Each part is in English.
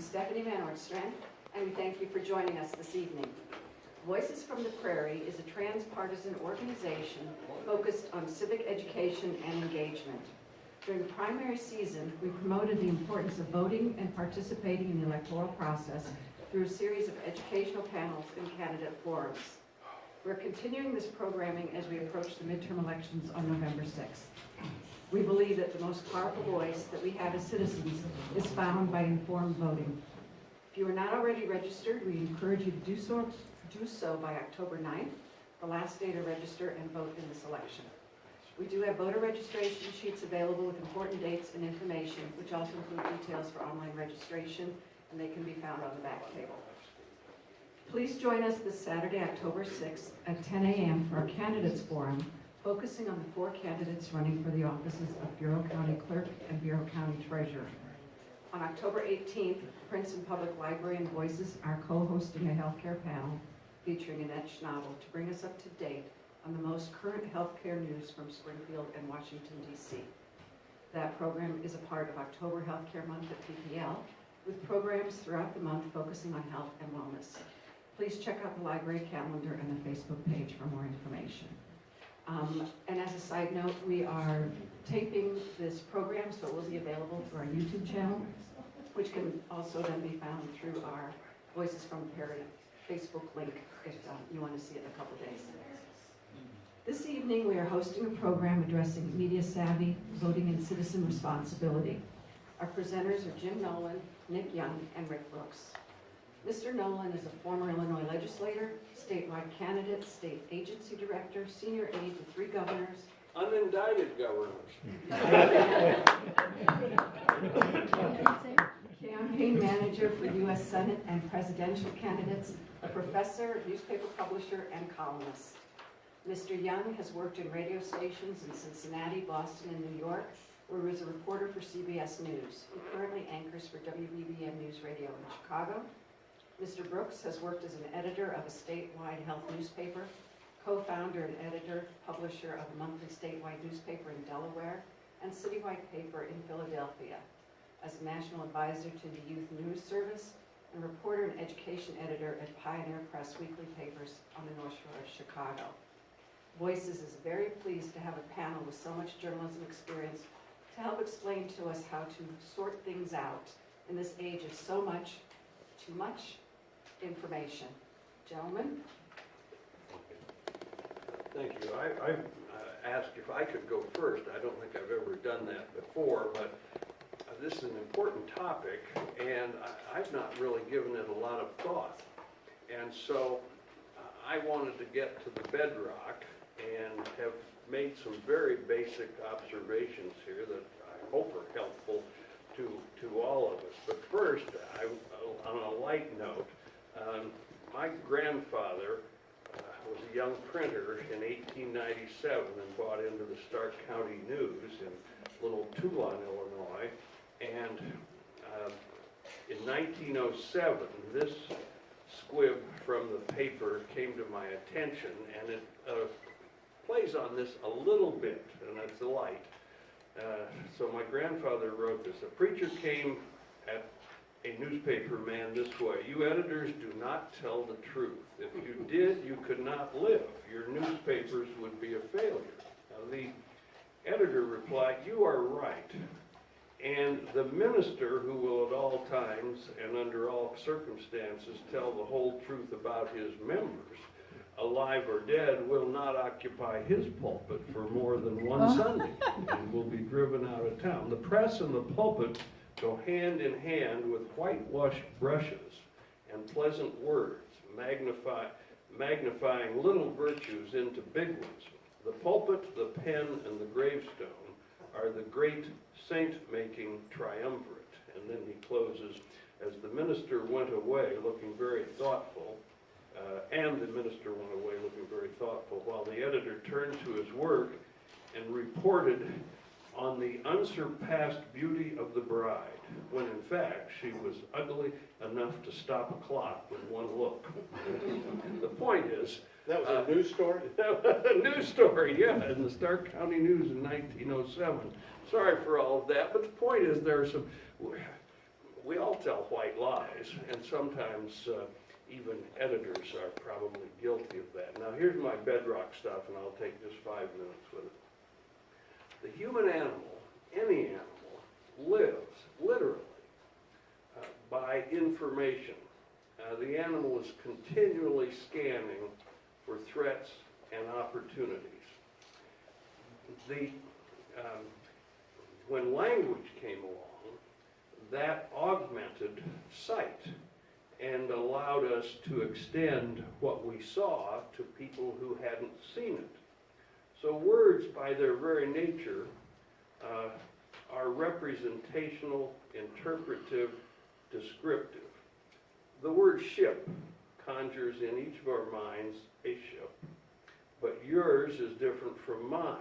Stephanie Van Ortstrand, and we thank you for joining us this evening. Voices from the Prairie is a transpartisan organization focused on civic education and engagement. During the primary season, we promoted the importance of voting and participating in the electoral process through a series of educational panels and candidate forums. We're continuing this programming as we approach the midterm elections on November 6th. We believe that the most powerful voice that we have as citizens is found by informed voting. If you are not already registered, we encourage you to do so by October 9th, the last day to register and vote in this election. We do have voter registration sheets available with important dates and information, which also include details for online registration, and they can be found on the back table. Please join us this Saturday, October 6th at 10 a.m. for our Candidates Forum, focusing on the 4 candidates running for the offices of Bureau County Clerk and Bureau County Treasurer. On October 18th, Princeton Public Library and Voices are co-hosting a healthcare panel featuring Annette Schnabel to bring us up to date on the most current healthcare news from Springfield and Washington, D.C. That program is a part of October Healthcare Month at PPL, with programs throughout the month focusing on health and wellness. Please check out the library calendar and the Facebook page for more information. And as a side note, we are taping this program, so it will be available through our YouTube channel, which can also then be found through our Voices from the Prairie Facebook link if you want to see it in a couple days. This evening, we are hosting a program addressing media savvy, voting, and citizen responsibility. Our presenters are Jim Nolan, Nick Young, and Rick Brooks. Mr. Nolan is a former Illinois legislator, statewide candidate, state agency director, senior aide to 3 governors, unindicted governors, campaign manager for U.S. Senate and presidential candidates, a professor, newspaper publisher, and columnist. Mr. Young has worked in radio stations in Cincinnati, Boston, and New York, where he was a reporter for CBS News. He currently anchors for WBBM News Radio in Chicago. Mr. Brooks has worked as an editor of a statewide health newspaper, co-founder and editor, publisher of a monthly statewide newspaper in Delaware, and citywide paper in Philadelphia, as a national advisor to the Youth News Service, and reporter and education editor at Pioneer Press weekly papers on the North Shore of Chicago. Voices is very pleased to have a panel with so much journalism experience to help explain to us how to sort things out in this age of so much, too much information. Gentlemen? Thank you. I asked if I could go first. I don't think I've ever done that before, but this is an important topic, and I've not really given it a lot of thought. And so I wanted to get to the bedrock and have made some very basic observations here that I hope are helpful to all of us. But first, on a light note, my grandfather was a young printer in 1897 and bought into the Stark County News in little Toulon, Illinois. And in 1907, this squib from the paper came to my attention, and it plays on this a little bit, and it's light. So my grandfather wrote this: a preacher came at a newspaper man this way: you editors do not tell the truth. If you did, you could not live. Your newspapers would be a failure. Now, the editor replied, you are right. And the minister, who will at all times and under all circumstances tell the whole truth about his members, alive or dead, will not occupy his pulpit for more than one Sunday and will be driven out of town. The press and the pulpit go hand in hand with whitewash brushes and pleasant words, magnifying little virtues into big ones. The pulpit, the pen, and the gravestone are the great saint-making triumvirate. And then he closes, as the minister went away looking very thoughtful, while the editor turned to his work and reported on the unsurpassed beauty of the bride, when in fact she was ugly enough to stop a clock with one look. The point is, that was a news story? A news story, yeah, in the Stark County News in 1907. Sorry for all of that, but the point is, there are some, we all tell white lies, and sometimes even editors are probably guilty of that. Now here's my bedrock stuff, and I'll take just 5 minutes with it. The human animal, any animal, lives literally by information. The animal is continually scanning for threats and opportunities. When language came along, that augmented sight and allowed us to extend what we saw to people who hadn't seen it. So words, by their very nature, are representational, interpretive, descriptive. The word ship conjures in each of our minds a ship, but yours is different from mine.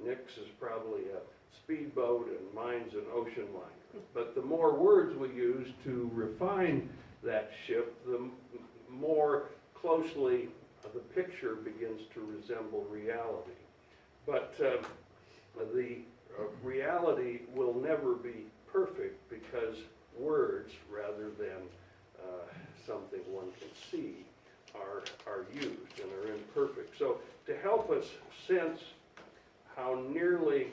Nick's is probably a speedboat and mine's an ocean liner. But the more words we use to refine that ship, the more closely the picture begins to resemble reality. But the reality will never be perfect because words, rather than something one can see, are used and are imperfect. So to help us sense how nearly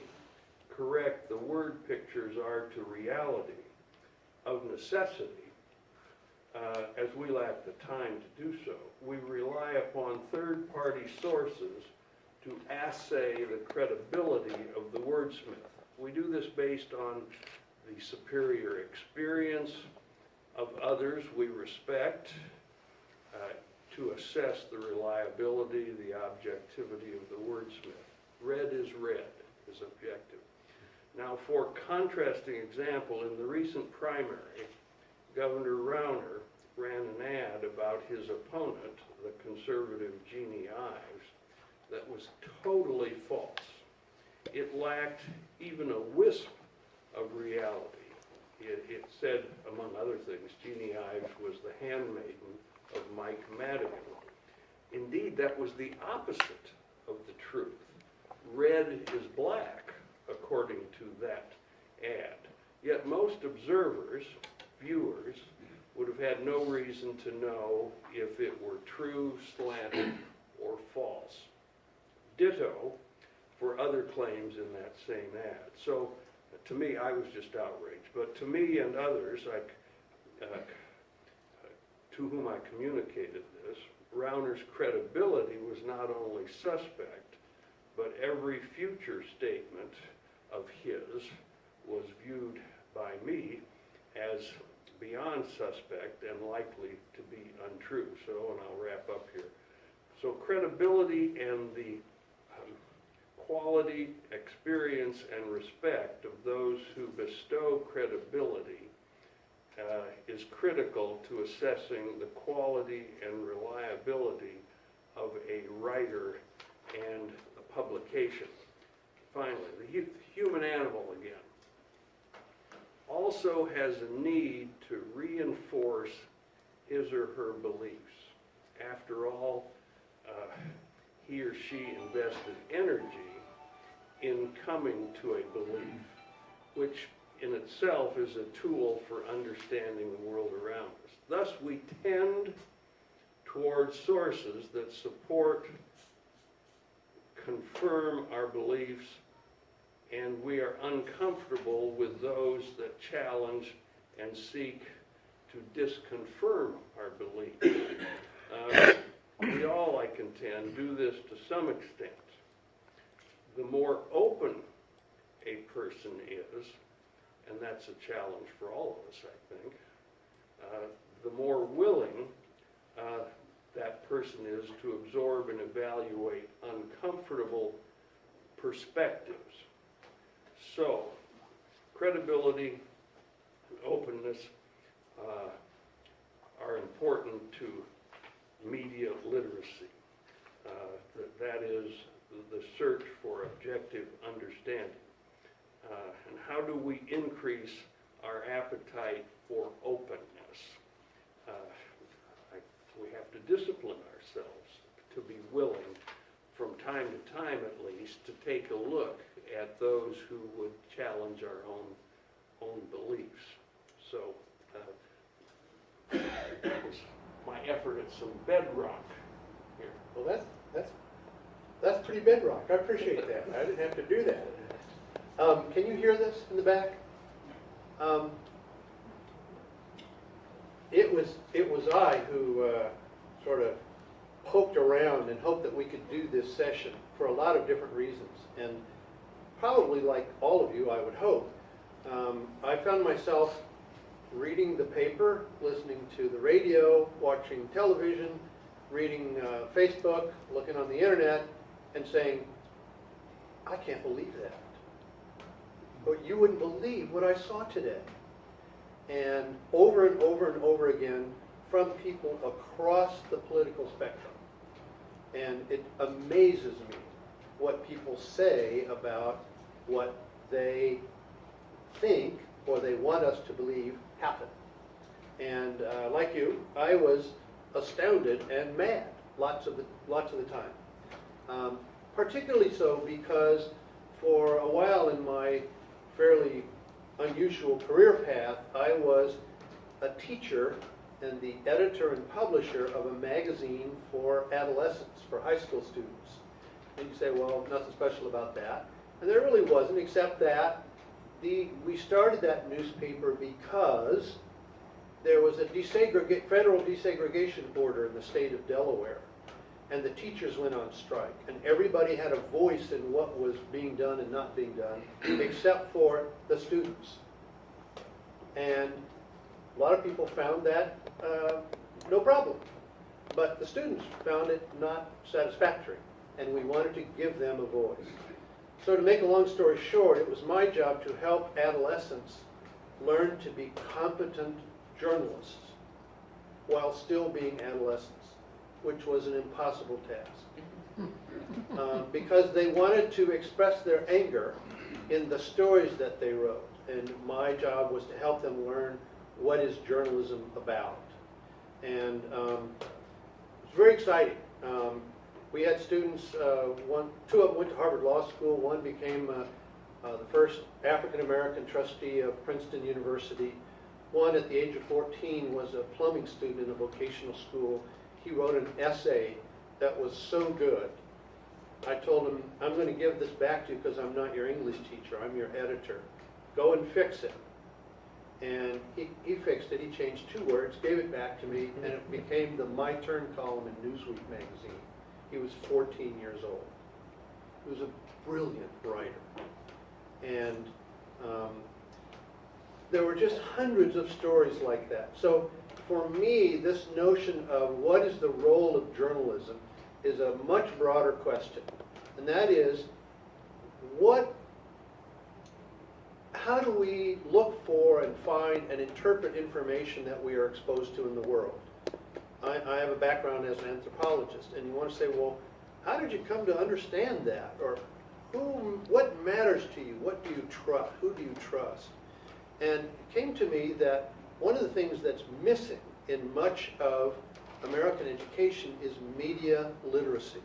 correct the word pictures are to reality, of necessity, as we lack the time to do so, we rely upon third-party sources to assay the credibility of the wordsmith. We do this based on the superior experience of others we respect, to assess the reliability, the objectivity of the wordsmith. Read is objective. Now, for contrasting example, in the recent primary, Governor Rauner ran an ad about his opponent, the conservative Jeannie Ives, that was totally false. It lacked even a wisp of reality. It said, among other things, Jeannie Ives was the handmaiden of Mike Madigan. Indeed, that was the opposite of the truth. Red is black, according to that ad. Yet most observers, viewers, would have had no reason to know if it were true, slanted, or false. Ditto for other claims in that same ad. So, to me, I was just outraged. But to me and others, to whom I communicated this, Rauner's credibility was not only suspect, but every future statement of his was viewed by me as beyond suspect and likely to be untrue. So, and I'll wrap up here. So credibility and the quality, experience, and respect of those who bestow credibility is critical to assessing the quality and reliability of a writer and a publication. Finally, the human animal again also has a need to reinforce his or her beliefs. After all, he or she invested energy in coming to a belief, which in itself is a tool for understanding the world around us. Thus, we tend towards sources that support, confirm our beliefs, and we are uncomfortable with those that challenge and seek to disconfirm our beliefs. We all, I contend, do this to some extent. The more open a person is, and that's a challenge for all of us, I think, the more willing that person is to absorb and evaluate uncomfortable perspectives. So, credibility and openness are important to media literacy. That is the search for objective understanding. And how do we increase our appetite for openness? We have to discipline ourselves to be willing, from time to time at least, to take a look at those who would challenge our own beliefs. So effort at some bedrock here. Well, that's pretty bedrock. I appreciate that. I didn't have to do that. Can you hear this in the back? It was I who sort of poked around and hoped that we could do this session for a lot of different reasons. And probably like all of you, I would hope, I found myself reading the paper, listening to the radio, watching television, reading Facebook, looking on the internet, and saying, I can't believe that. But you wouldn't believe what I saw today. And over and over and over again from people across the political spectrum. And it amazes me what people say about what they think or they want us to believe happened. And like you, I was astounded and mad lots of the time. Particularly so because for a while in my fairly unusual career path, I was a teacher and the editor and publisher of a magazine for adolescents, for high school students. And you say, well, nothing special about that. And there really wasn't, except that we started that newspaper because there was a federal desegregation order in the state of Delaware. And the teachers went on strike. And everybody had a voice in what was being done and not being done, except for the students. And a lot of people found that no problem. But the students found it not satisfactory. And we wanted to give them a voice. So to make a long story short, it was my job to help adolescents learn to be competent journalists while still being adolescents, which was an impossible task. Because they wanted to express their anger in the stories that they wrote. And my job was to help them learn what is journalism about. And it was very exciting. We had students, two of them went to Harvard Law School, one became the first African-American trustee of Princeton University. One at the age of 14 was a plumbing student in a vocational school. He wrote an essay that was so good. I told him, I'm going to give this back to you because I'm not your English teacher, I'm your editor. Go and fix it. And he fixed it, he changed 2 words, gave it back to me, and it became the My Turn column in Newsweek magazine. He was 14 years old. He was a brilliant writer. And there were just hundreds of stories like that. So for me, this notion of what is the role of journalism is a much broader question. And that is, how do we look for and find and interpret information that we are exposed to in the world? I have a background as an anthropologist, and you want to say, well, how did you come to understand that? Or what matters to you? What do you trust? Who do you trust? And it came to me that one of the things that's missing in much of American education is media literacy.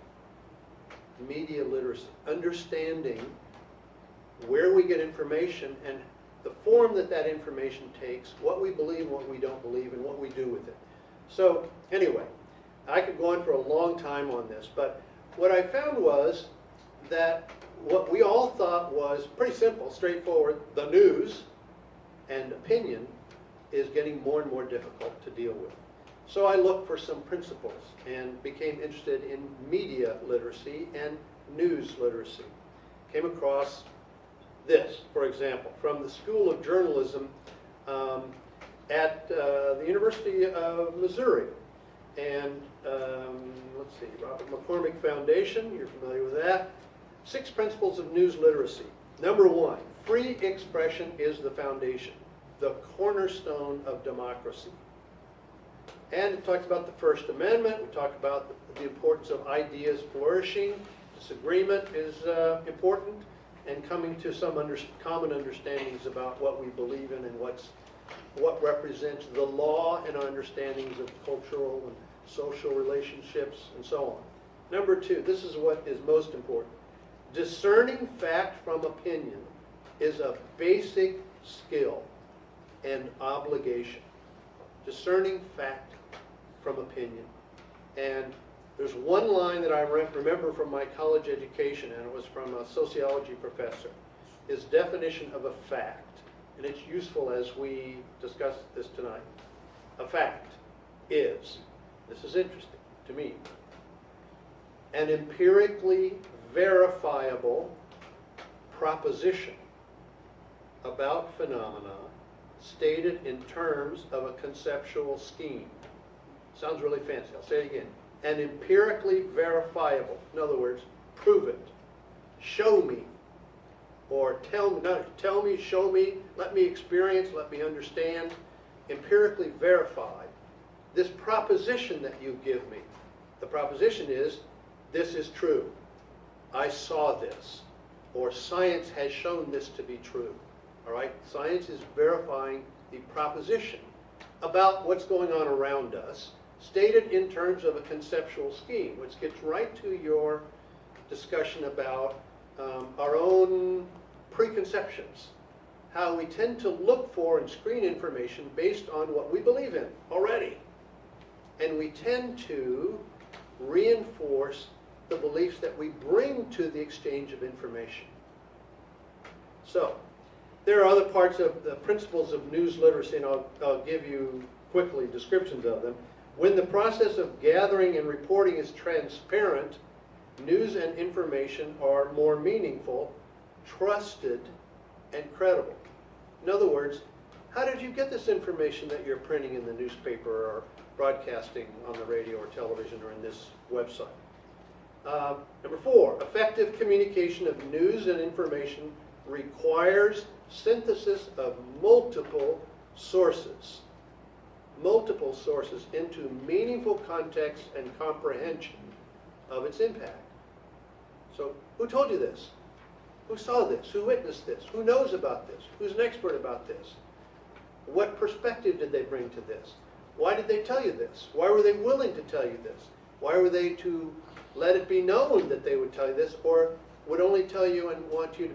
Media literacy. Understanding where we get information and the form that that information takes, what we believe, what we don't believe, and what we do with it. So anyway, I could go on for a long time on this, but what I found was that what we all thought was pretty simple, straightforward, the news and opinion is getting more and more difficult to deal with. So I looked for some principles and became interested in media literacy and news literacy. Came across this, for example, from the School of Journalism at the University of Missouri. And let's see, Robert McCormick Foundation, you're familiar with that. 6 principles of news literacy. Number 1, free expression is the foundation, the cornerstone of democracy. And it talks about the First Amendment. We talked about the importance of ideas flourishing. Disagreement is important, and coming to some common understandings about what we believe in and what represents the law and our understandings of cultural and social relationships and so on. Number 2, this is what is most important. Discerning fact from opinion is a basic skill and obligation. Discerning fact from opinion. And there's one line that I remember from my college education, and it was from a sociology professor, his definition of a fact. And it's useful as we discuss this tonight. A fact is, this is interesting to me, an empirically verifiable proposition about phenomena stated in terms of a conceptual scheme. Sounds really fancy. I'll say it again. An empirically verifiable. In other words, prove it. Show me. Or tell me, show me, let me experience, let me understand. Empirically verified. This proposition that you give me. The proposition is, this is true. I saw this. Or science has shown this to be true. All right? Science is verifying the proposition about what's going on around us, stated in terms of a conceptual scheme, which gets right to your discussion about our own preconceptions, how we tend to look for and screen information based on what we believe in already. And we tend to reinforce the beliefs that we bring to the exchange of information. So, there are other parts of the principles of news literacy, and I'll give you quickly descriptions of them. When the process of gathering and reporting is transparent, news and information are more meaningful, trusted, and credible. In other words, how did you get this information that you're printing in the newspaper or broadcasting on the radio or television or in this website? Number 4, effective communication of news and information requires synthesis of multiple sources into meaningful context and comprehension of its impact. So, who told you this? Who saw this? Who witnessed this? Who knows about this? Who's an expert about this? What perspective did they bring to this? Why did they tell you this? Why were they willing to tell you this? Why were they to let it be known that they would tell you this, or would only tell you and want to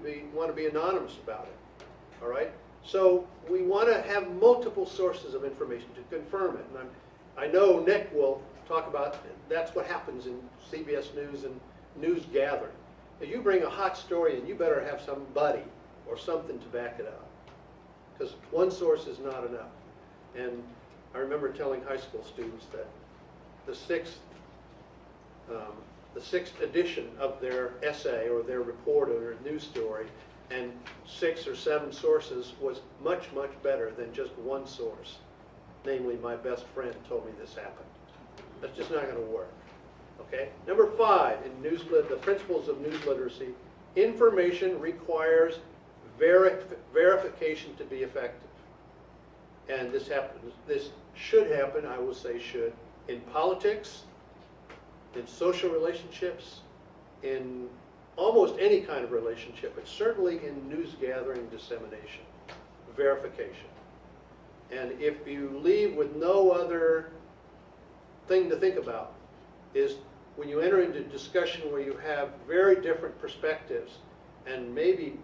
be anonymous about it? All right? So we want to have multiple sources of information to confirm it. And I know Nick will talk about that's what happens in CBS News and news gathering. If you bring a hot story in, you better have somebody or something to back it up, because one source is not enough. And I remember telling high school students that the sixth edition of their essay or their report or their news story and 6 or 7 sources was much, much better than just one source. Namely, my best friend told me this happened. That's just not going to work. Okay? Number 5, in the principles of news literacy, information requires verification to be effective. And this should happen, I will say should, in politics, in social relationships, in almost any kind of relationship, but certainly in news gathering dissemination, verification. And if you leave with no other thing to think about, is when you enter into discussion where you have very different perspectives and maybe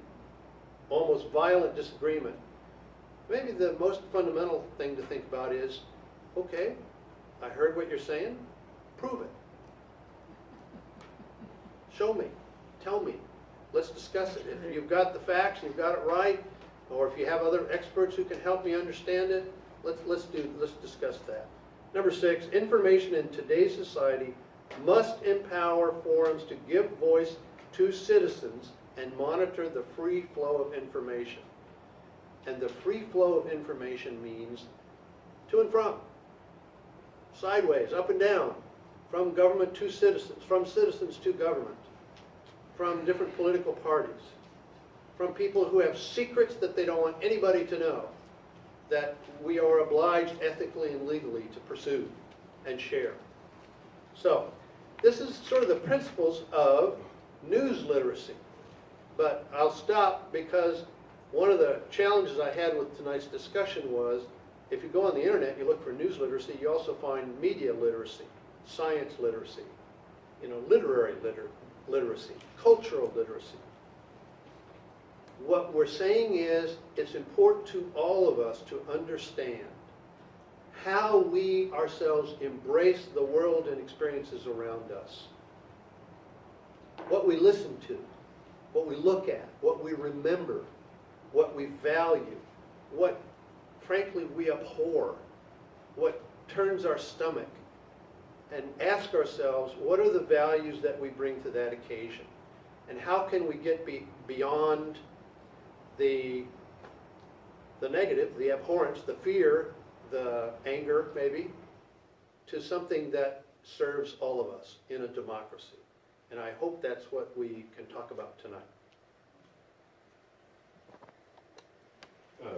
almost violent disagreement, maybe the most fundamental thing to think about is, okay, I heard what you're saying, prove it. Show me, tell me, let's discuss it. If you've got the facts, you've got it right, or if you have other experts who can help me understand it, let's discuss that. Number 6, information in today's society must empower forums to give voice to citizens and monitor the free flow of information. And the free flow of information means to and from, sideways, up and down, from government to citizens, from citizens to government, from different political parties, from people who have secrets that they don't want anybody to know, that we are obliged ethically and legally to pursue and share. So, this is sort of the principles of news literacy. But I'll stop because one of the challenges I had with tonight's discussion was, if you go on the internet, you look for news literacy, you also find media literacy, science literacy, literary literacy, cultural literacy. What we're saying is, it's important to all of us to understand how we ourselves embrace the world and experiences around us. What we listen to, what we look at, what we remember, what we value, what frankly we abhor, what turns our stomach, and ask ourselves, what are the values that we bring to that occasion? And how can we get beyond the negative, the abhorrence, the fear, the anger maybe, to something that serves all of us in a democracy? And I hope that's what we can talk about tonight.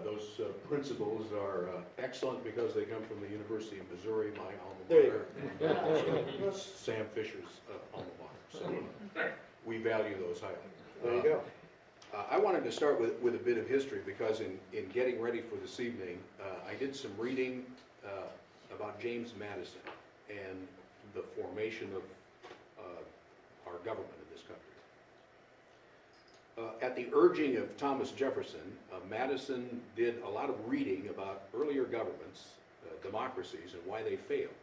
Those principles are excellent because they come from the University of Missouri, my alma There mater, and also Sam Fisher's alma mater. So we value those highly. There you go. I wanted to start with a bit of history because in getting ready for this evening, I did some reading about James Madison and the formation of our government in this country. At the urging of Thomas Jefferson, Madison did a lot of reading about earlier governments, democracies, and why they failed,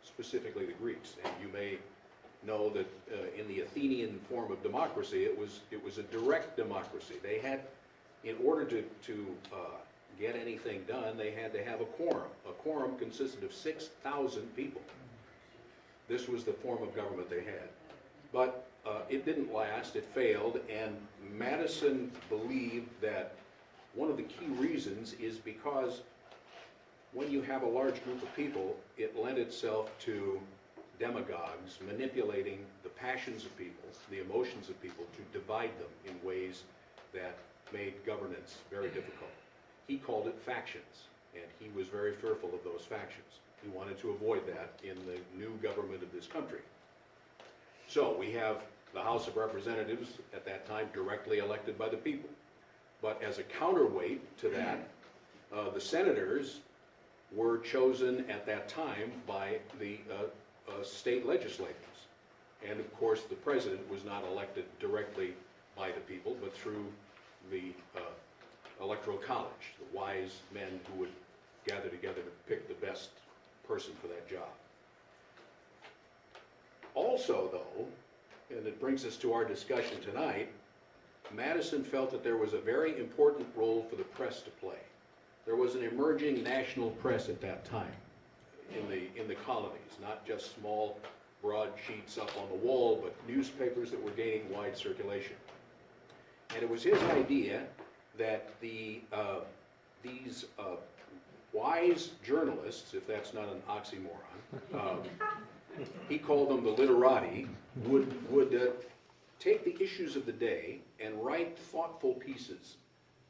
specifically the Greeks. And you may know that in the Athenian form of democracy, it was a direct democracy. They had, in order to get anything done, they had to have a quorum. A quorum consisted of 6,000 people. This was the form of government they had. But it didn't last, it failed, and Madison believed that one of the key reasons is because when you have a large group of people, it lent itself to demagogues manipulating the passions of people, the emotions of people, to divide them in ways that made governance very difficult. He called it factions, and he was very fearful of those factions. He wanted to avoid that in the new government of this country. So we have the House of Representatives at that time directly elected by the people. But as a counterweight to that, the senators were chosen at that time by the state legislators. And of course, the president was not elected directly by the people, but through the electoral college, the wise men who would gather together to pick the best person for that job. Also, though, and it brings us to our discussion tonight, Madison felt that there was a very important role for the press to play. There was an emerging national press at that time in the colonies, not just small broadsheets up on the wall, but newspapers that were gaining wide circulation. And it was his idea that these wise journalists, if that's not an oxymoron, he called them the literati, would take the issues of the day and write thoughtful pieces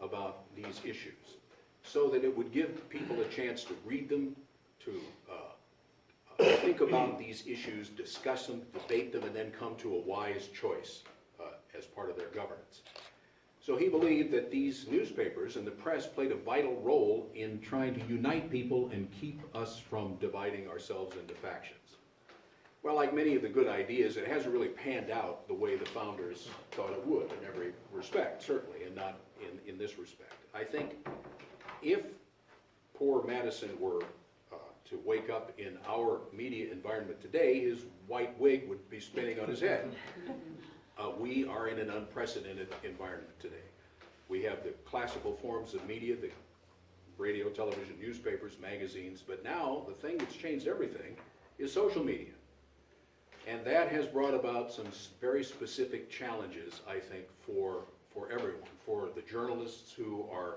about these issues so that it would give people a chance to read them, to think about these issues, discuss them, debate them, and then come to a wise choice as part of their governance. So he believed that these newspapers and the press played a vital role in trying to unite people and keep us from dividing ourselves into factions. Well, like many of the good ideas, it hasn't really panned out the way the founders thought it would in every respect, certainly, and not in this respect. I think if poor Madison were to wake up in our media environment today, his white wig would be spinning on his head. We are in an unprecedented environment today. We have the classical forms of media, the radio, television, newspapers, magazines, but now the thing that's changed everything is social media. And that has brought about some very specific challenges, I think, for everyone, for the journalists who are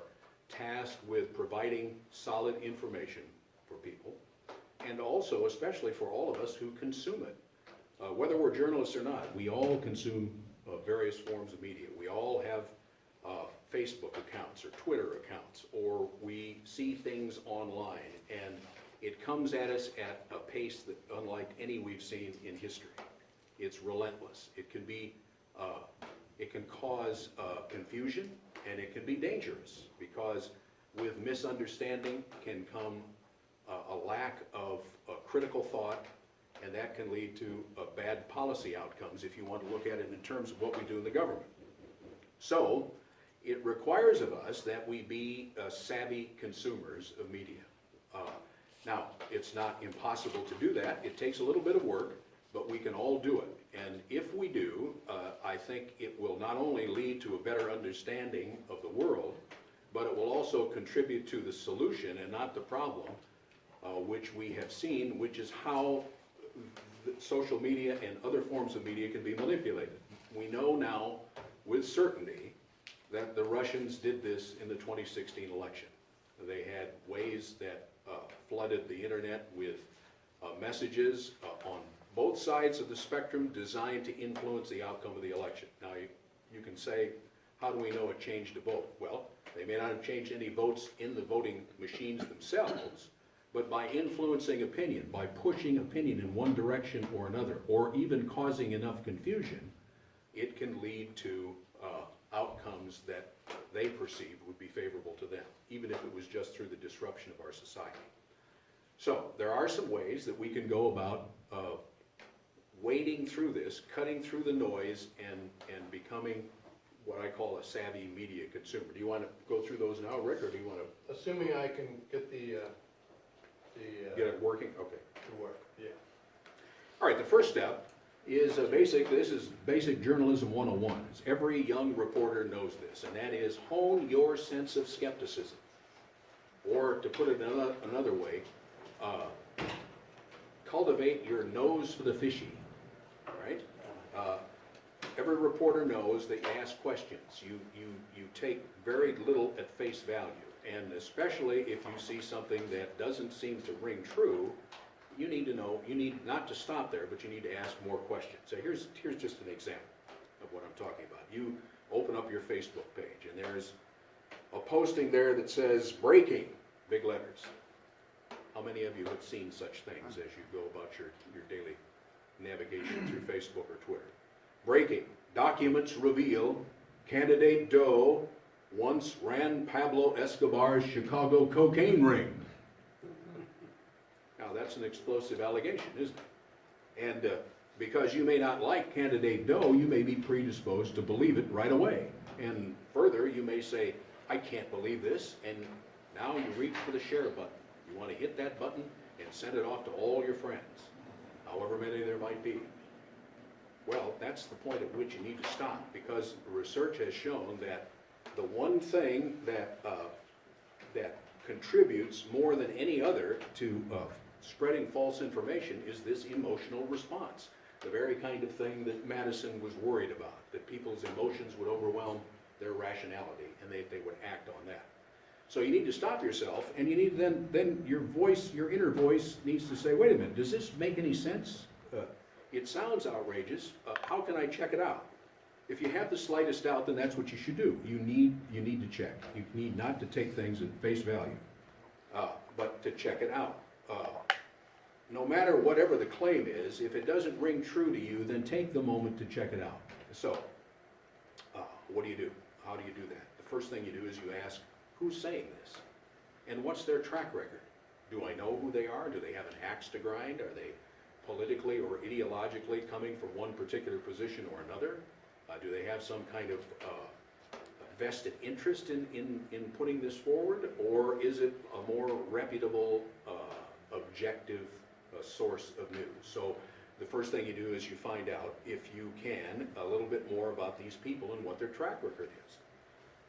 tasked with providing solid information for people, and also, especially for all of us who consume it. Whether we're journalists or not, we all consume various forms of media. We all have Facebook accounts or Twitter accounts, or we see things online, and it comes at us at a pace that unlike any we've seen in history. It's relentless. It can be, it can cause confusion, and it can be dangerous, because with misunderstanding can come a lack of critical thought, and that can lead to bad policy outcomes if you want to look at it in terms of what we do in the government. So it requires of us that we be savvy consumers of media. Now, It's not impossible to do that. It takes a little bit of work, but we can all do it. And if we do, I think it will not only lead to a better understanding of the world, but it will also contribute to the solution and not the problem, which we have seen, which is how social media and other forms of media can be manipulated. We know now with certainty that the Russians did this in the 2016 election. They had ways that flooded the internet with messages on both sides of the spectrum designed to influence the outcome of the election. Now, you can say, how do we know it changed a vote? Well, they may not have changed any votes in the voting machines themselves, but by influencing opinion, by pushing opinion in one direction or another, or even causing enough confusion, it can lead to outcomes that they perceive would be favorable to them, even if it was just through the disruption of our society. So there are some ways that we can go about wading through this, cutting through the noise, and becoming what I call a savvy media consumer. Do you want to go through those now, Rick, or do you want to Assuming I can get get it working? Okay. to work, yeah. All right, the first step is this is basic journalism 101. Every young reporter knows this, and that is hone your sense of skepticism. Or to put it another way, cultivate your nose for the fishy, right? Every reporter knows that you ask questions. You take very little at face value, and especially if you see something that doesn't seem to ring true, you need to know, you need not to stop there, but you need to ask more questions. So here's just an example of what I'm talking about. You open up your Facebook page, and there's a posting there that says, breaking, big letters. How many of you have seen such things as you go about your daily navigation through Facebook or Twitter? Breaking, documents reveal candidate Doe once ran Pablo Escobar's Chicago cocaine ring. Now that's an explosive allegation, isn't it? And because you may not like candidate Doe, you may be predisposed to believe it right away. And further, you may say, I can't believe this, and now you reach for the share button. You want to hit that button and send it off to all your friends, however many there might be. Well, that's the point at which you need to stop, because research has shown that the one thing that contributes more than any other to spreading false information is this emotional response. The very kind of thing that Madison was worried about, that people's emotions would overwhelm their rationality and they would act on that. So you need to stop yourself, and you need then your voice, your inner voice needs to say, wait a minute, does this make any sense? It sounds outrageous. How can I check it out? If you have the slightest doubt, then that's what you should do. You need to check. You need not to take things at face value, but to check it out. No matter whatever the claim is, if it doesn't ring true to you, then take the moment to check it out. So, what do you do? How do you do that? The first thing you do is you ask, who's saying this? And what's their track record? Do I know who they are? Do they have an axe to grind? Are they politically or ideologically coming from one particular position or another? Do they have some kind of vested interest in putting this forward? Or is it a more reputable, objective source of news? So the first thing you do is you find out, if you can, a little bit more about these people and what their track record is.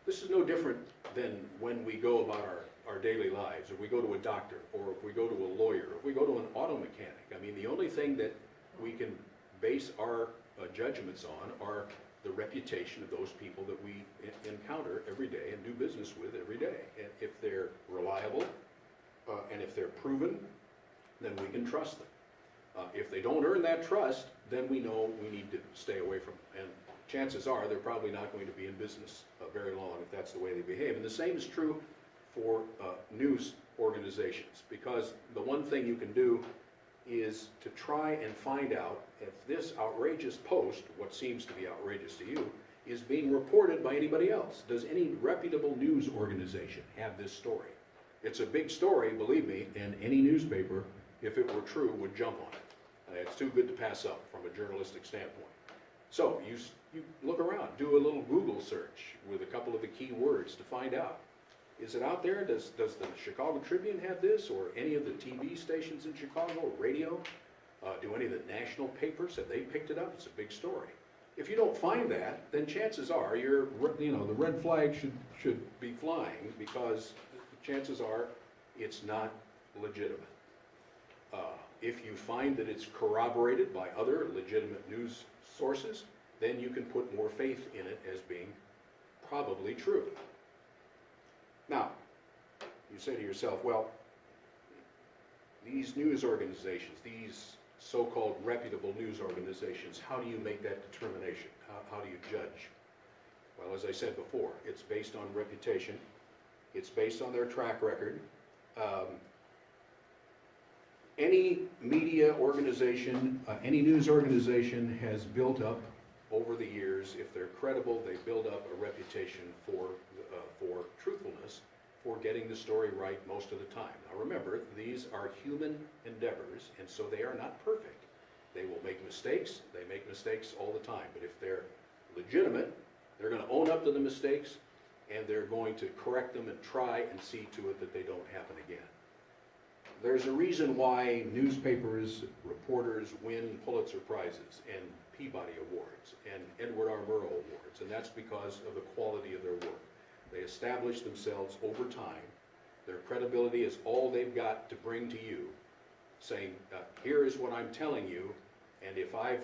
This is no different than when we go about our daily lives, or we go to a doctor, or if we go to a lawyer, or if we go to an auto mechanic. I mean, the only thing that we can base our judgments on are the reputation of those people that we encounter every day and do business with every day. And if they're reliable, and if they're proven, then we can trust them. If they don't earn that trust, then we know we need to stay away from them. And chances are they're probably not going to be in business very long if that's the way they behave. And the same is true for news organizations, because the one thing you can do is to try and find out if this outrageous post, what seems to be outrageous to you, is being reported by anybody else. Does any reputable news organization have this story? It's a big story, believe me, and any newspaper, if it were true, would jump on it. It's too good to pass up from a journalistic standpoint. So you look around, do a little Google search with a couple of the key words to find out, Is it out there? Does the Chicago Tribune have this, or any of the TV stations in Chicago, radio? Do any of the national papers, have they picked it up? It's a big story. If you don't find that, then chances are the red flag should be flying, because chances are it's not legitimate. If you find that it's corroborated by other legitimate news sources, then you can put more faith in it as being probably true. Now, you say to yourself, well, these news organizations, these so-called reputable news organizations, how do you make that determination? How do you judge? Well, as I said before, it's based on reputation. It's based on their track record. Any media organization, any news organization has built up over the years, if they're credible, they build up a reputation for truthfulness, for getting the story right most of the time. Now remember, these are human endeavors, and so they are not perfect. They will make mistakes. They make mistakes all the time. But if they're legitimate, they're going to own up to the mistakes, and they're going to correct them and try and see to it that they don't happen again. There's a reason why newspapers, reporters win Pulitzer Prizes and Peabody Awards and Edward R. Murrow Awards, and that's because of the quality of their work. They establish themselves over time. Their credibility is all they've got to bring to you, saying, here is what I'm telling you, and if I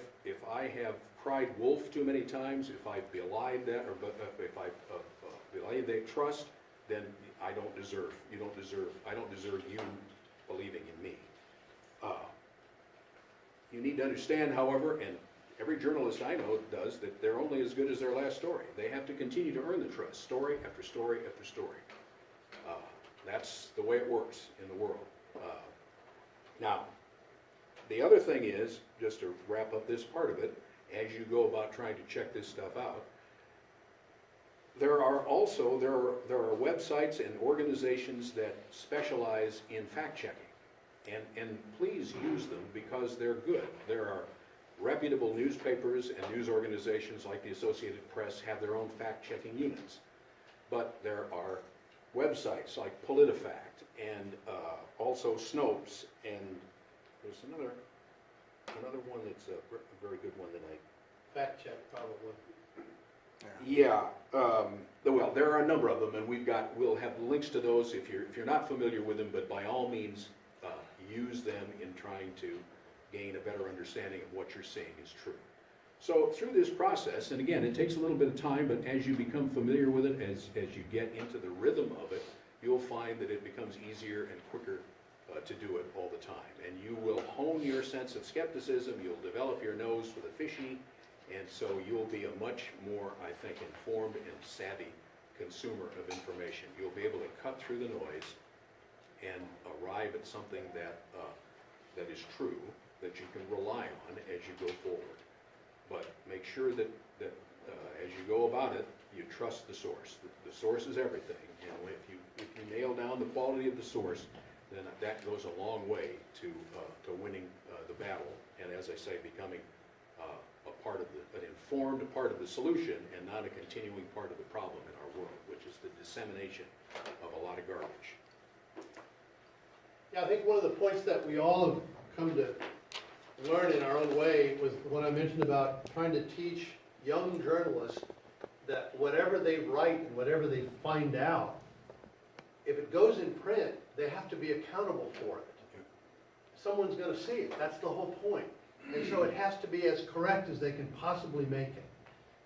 have cried wolf too many times, if I've belied that, or if I've belied their trust, then I don't deserve you believing in me. You need to understand, however, and every journalist I know does, that they're only as good as their last story. They have to continue to earn the trust, story after story after story. That's the way it works in the world. Now, the other thing is, just to wrap up this part of it, as you go about trying to check this stuff out, there are websites and organizations that specialize in fact-checking, and please use them because they're good. There are reputable newspapers and news organizations like the Associated Press have their own fact-checking units, but there are websites like PolitiFact and also Snopes, and there's another one that's a very good one that Fact check, probably. Yeah, well, there are a number of them, and we'll have links to those if you're not familiar with them, but by all means, use them in trying to gain a better understanding of what you're saying is true. So through this process, and again, it takes a little bit of time, but as you become familiar with it, as you get into the rhythm of it, you'll find that it becomes easier and quicker to do it all the time. And you will hone your sense of skepticism, you'll develop your nose for the fishy, and so you'll be a much more, I think, informed and savvy consumer of information. You'll be able to cut through the noise and arrive at something that is true, that you can rely on as you go forward. But make sure that as you go about it, you trust the source. The source is everything. You know, if you nail down the quality of the source, then that goes a long way to winning the battle. And as I say, becoming an informed part of the solution and not a continuing part of the problem in our world, which is the dissemination of a lot of garbage. Yeah, I think one of the points that we all have come to learn in our own way was when I mentioned about trying to teach young journalists that whatever they write and whatever they find out, if it goes in print, they have to be accountable for it. Someone's going to see it. That's the whole point. And so it has to be as correct as they can possibly make it.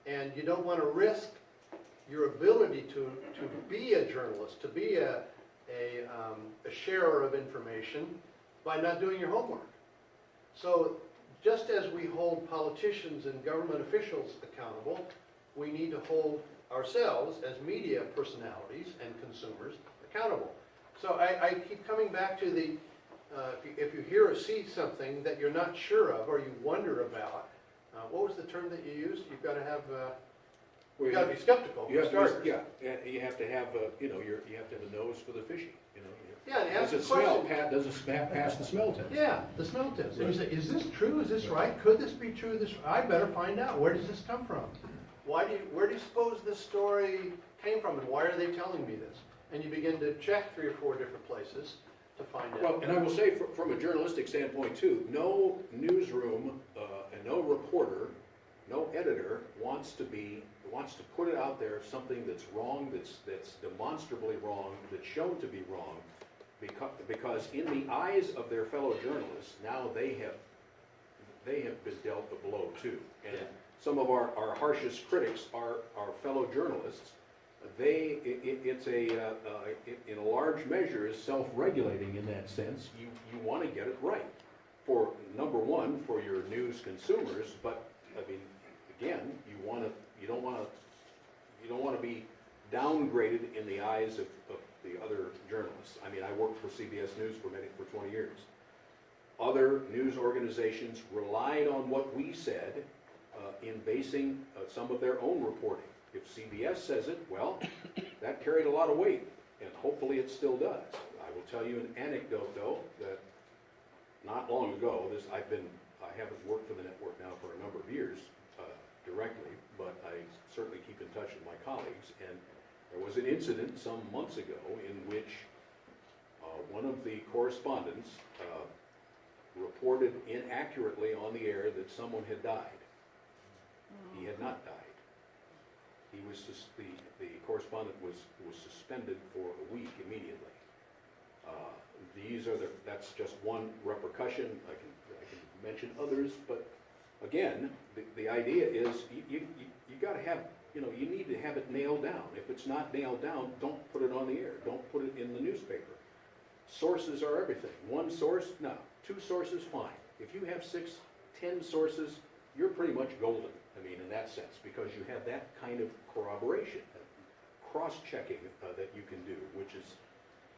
And you don't want to risk your ability to be a journalist, to be a sharer of information by not doing your homework. So just as we hold politicians and government officials accountable, we need to hold ourselves as media personalities and consumers accountable. So I keep coming back to the, if you hear or see something that you're not sure of or you wonder about, what was the term that you used? You've got to have, you've got to be skeptical for starters. You have to have you have to have a nose for the fishy. Yeah, and ask does it the question. smell? Does it pass the smell test? Yeah, the smell test. And you say, is this true? Is this right? Could this be true? I better find out. Where does this come from? Where do you suppose this story came from, and why are they telling me this? and you begin to check 3 or 4 different places to find out. Well, and I will say, from a journalistic standpoint too, no newsroom and no reporter, no editor wants to put it out there, something that's wrong, that's demonstrably wrong, that's shown to be wrong, because in the eyes of their fellow journalists, now they have been dealt the blow too. And Yeah. some of our harshest critics are our fellow journalists. It's in a large measure is self-regulating in that sense. You want to get it right. For number one, for your news consumers, but I mean, again, you don't want to be downgraded in the eyes of the other journalists. I mean, I worked for CBS News for 20 years. Other news organizations relied on what we said in basing some of their own reporting. If CBS says it, well, that carried a lot of weight, and hopefully it still does. I will tell you an anecdote, though, that not long ago, I haven't worked for the network now for a number of years directly, but I certainly keep in touch with my colleagues, and there was an incident some months ago in which one of the correspondents reported inaccurately on the air that someone had died. He had not died. He was the correspondent was suspended for a week immediately. That's just one repercussion. I can mention others, but again, the idea is you got to have, you need to have it nailed down. If it's not nailed down, don't put it on the air. Don't put it in the newspaper. Sources are everything. One source, no. 2 sources, fine. If you have 6, 10 sources, you're pretty much golden. I mean, in that sense, because you have that kind of corroboration, cross-checking that you can do, which is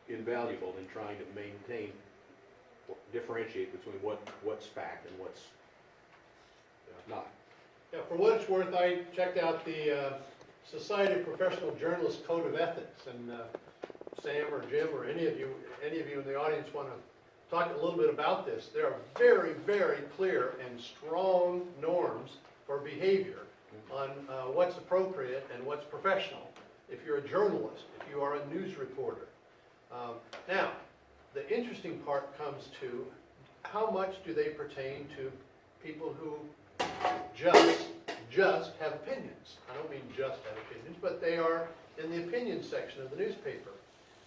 invaluable in trying to maintain, differentiate between what's fact and what's not. Yeah, for what it's worth, I checked out the Society of Professional Journalists Code of Ethics, and Sam or Jim or any of you in the audience want to talk a little bit about this. There are very, very clear and strong norms for behavior on what's appropriate and what's professional if you're a journalist, if you are a news reporter. Now, the interesting part comes to how much do they pertain to people who just have opinions. I don't mean just have opinions, but they are in the opinion section of the newspaper.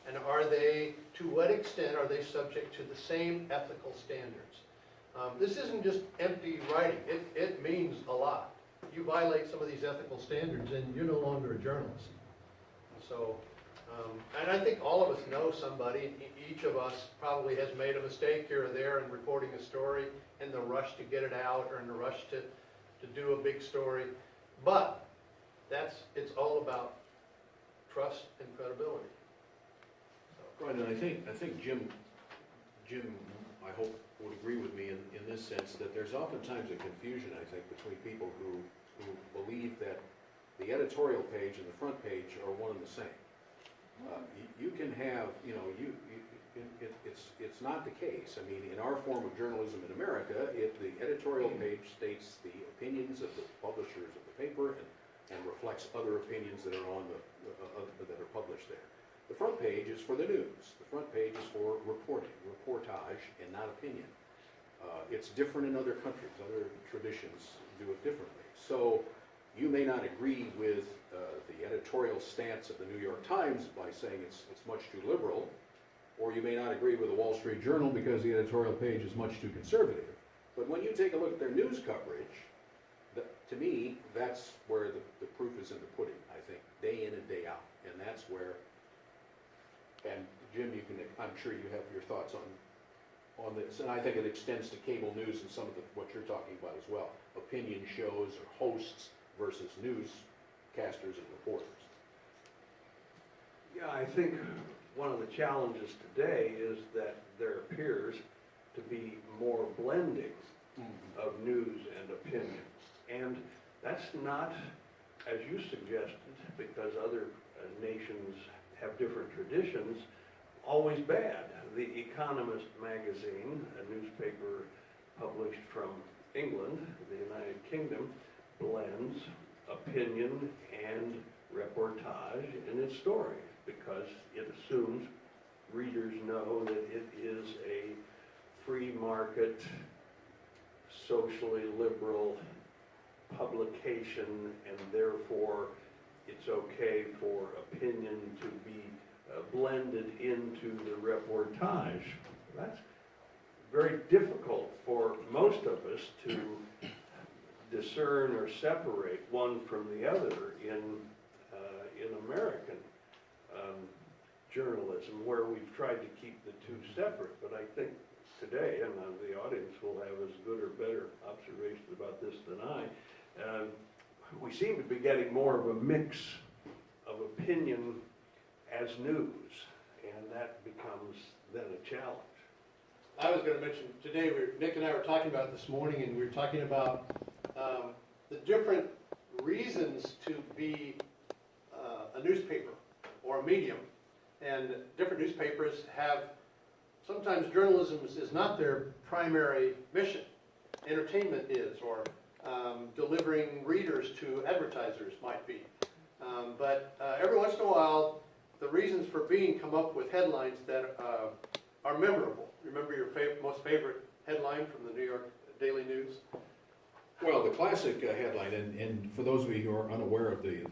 And to what extent are they subject to the same ethical standards? This isn't just empty writing. It means a lot. You violate some of these ethical standards and you're no longer a journalist. So, and I think all of us know somebody, each of us probably has made a mistake here or there in reporting a story in the rush to get it out or in the rush to do a big story. But it's all about trust and credibility. Right, and I think Jim, I hope would agree with me in this sense that there's oftentimes a confusion, I think, between people who believe that the editorial page and the front page are one and the same. You can have, it's not the case. I mean, in our form of journalism in America, the editorial page states the opinions of the publishers of the paper and reflects other opinions that are that are published there. The front page is for the news. The front page is for reportage, and not opinion. It's different in other countries. Other traditions do it differently. So you may not agree with the editorial stance of the New York Times by saying it's much too liberal, or you may not agree with the Wall Street Journal because the editorial page is much too conservative. But when you take a look at their news coverage, to me, that's where the proof is in the pudding, I think, day in and day out. And that's where, and Jim, I'm sure you have your thoughts on this, and I think it extends to cable news and some of what you're talking about as well. Opinion shows or hosts versus newscasters and reporters. Yeah, I think one of the challenges today is that there appears to be more blending of news and opinion. And that's not, as you suggested, because other nations have different traditions, always bad. The Economist magazine, a newspaper published from England, the United Kingdom, blends opinion and reportage in its story. because it assumes readers know that it is a free market, socially liberal publication, and therefore it's okay for opinion to be blended into the reportage. That's very difficult for most of us to discern or separate one from the other in American journalism, where we've tried to keep the two separate. But I think today, and the audience will have as good or better observation about this than I, we seem to be getting more of a mix of opinion as news, and that becomes then a challenge. I was going to mention, today, Nick and I were talking about it this morning, and we were talking about the different reasons to be a newspaper or a medium. And different newspapers have, sometimes journalism is not their primary mission. Entertainment is, or delivering readers to advertisers might be. But every once in a while, the reasons for being come up with headlines that are memorable. Remember your most favorite headline from the New York Daily News? Well, the classic headline, and for those of you who are unaware of the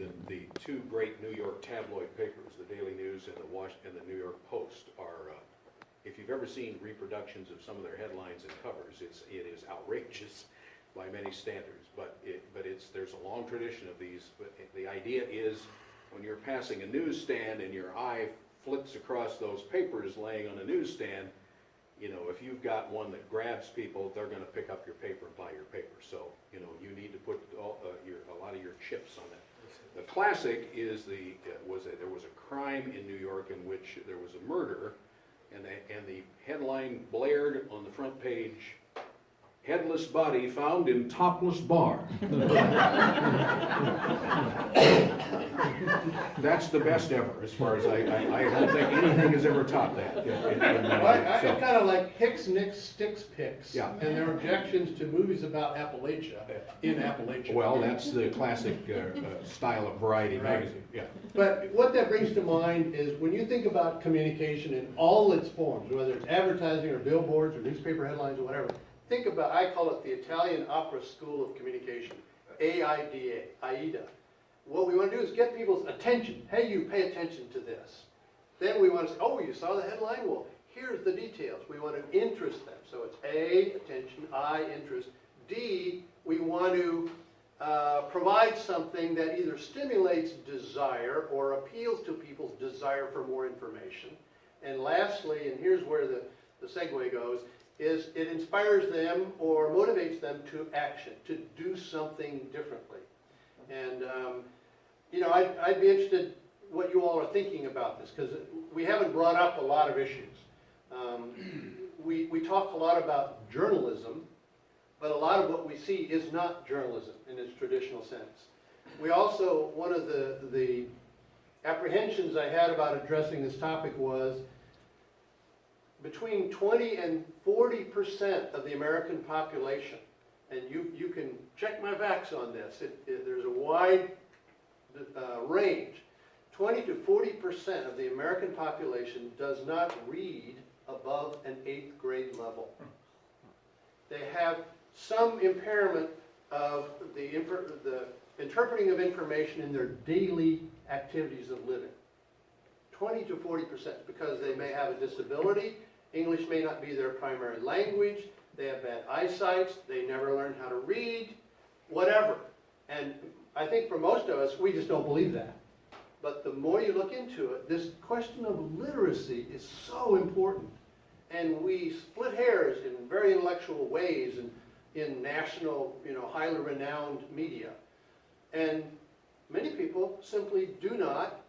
two great New York tabloid papers, the Daily News and the New York Post, are, if you've ever seen reproductions of some of their headlines and covers, it is outrageous by many standards. But there's a long tradition of these. But the idea is, when you're passing a newsstand and your eye flicks across those papers laying on a newsstand, you know, if you've got one that grabs people, they're going to pick up your paper and buy your paper. So, you know, you need to put a lot of your chips on it. The classic is there was a crime in New York in which there was a murder, and the headline blared on the front page: "Headless body found in topless bar." That's the best ever, as far as I don't think anything has ever topped that. I kind of like Hicks, Nicks, Sticks, Picks, Yeah. and their objections to movies about Appalachia in Appalachia. Well, that's the classic style of Variety Right. magazine. Yeah. But what that brings to mind is when you think about communication in all its forms, whether it's advertising or billboards or newspaper headlines or whatever, think about, I call it the Italian Opera School of Communication, AIDA, AIDA. What we want to do is get people's attention. Hey, you pay attention to this. Then we want to say, oh, you saw the headline? Well, here's the details. We want to interest them. So it's A, attention, I, interest. D, we want to provide something that either stimulates desire or appeals to people's desire for more information. And lastly, and here's where the segue goes, is it inspires them or motivates them to action, to do something differently. And, you know, I'd be interested what you all are thinking about this, because we haven't brought up a lot of issues. We talk a lot about journalism, but a lot of what we see is not journalism in its traditional sense. We also, one of the apprehensions I had about addressing this topic was between 20 and 40% of the American population, and you can check my facts on this, there's a wide range. 20 to 40% of the American population does not read above an 8th grade level. They have some impairment of the interpreting of information in their daily activities of living. 20 to 40%, because they may have a disability, English may not be their primary language, they have bad eyesight, they never learn how to read, whatever. And I think for most of us, we just don't believe that. But the more you look into it, this question of literacy is so important. And we split hairs in very intellectual ways and in national, you know, highly renowned media. And many people simply do not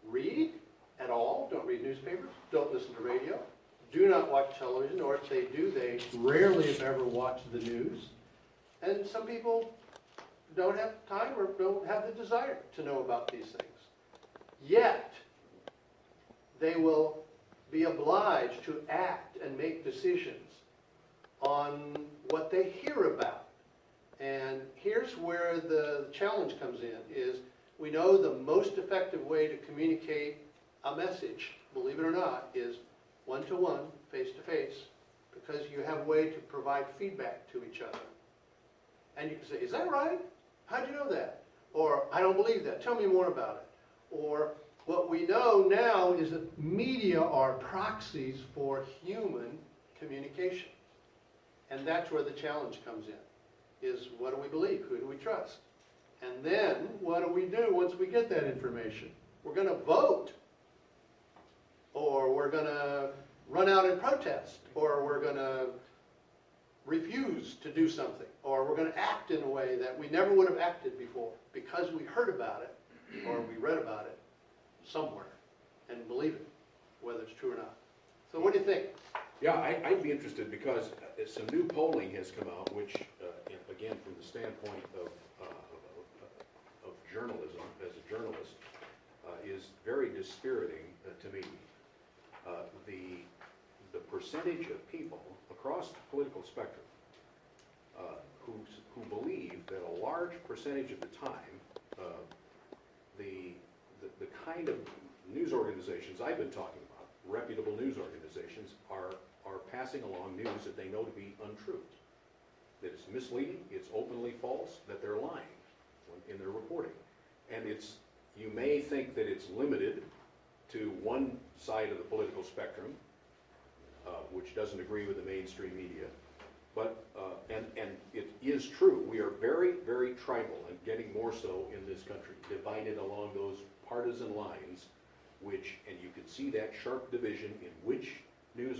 read at all, don't read newspapers, don't listen to radio, do not watch television, or if they do, they rarely, if ever, watch the news. And some people don't have time or don't have the desire to know about these things. Yet, they will be obliged to act and make decisions on what they hear about. And here's where the challenge comes in, is we know the most effective way to communicate a message, believe it or not, is one-to-one, face-to-face, because you have a way to provide feedback to each other. And you can say, is that right? How'd you know that? Or, I don't believe that. Tell me more about it. Or, what we know now is that media are proxies for human communication. And that's where the challenge comes in, is what do we believe? Who do we trust? And then, what do we do once we get that information? We're going to vote. Or we're going to run out and protest. Or we're going to refuse to do something. Or we're going to act in a way that we never would have acted before because we heard about it or we read about it somewhere and believe it, whether it's true or not. So what do you think? Yeah, I'd be interested because some new polling has come out, which, again, from the standpoint of journalism, as a journalist, is very dispiriting to me. The percentage of people across the political spectrum who believe that a large percentage of the time, the kind of news organizations I've been talking about, reputable news organizations, are passing along news that they know to be untrue, that it's misleading, it's openly false, that they're lying in their reporting. And you may think that it's limited to one side of the political spectrum, which doesn't agree with the mainstream media. But, and it is true, we are very, very tribal and getting more so in this country, divided along those partisan lines, and you can see that sharp division in which news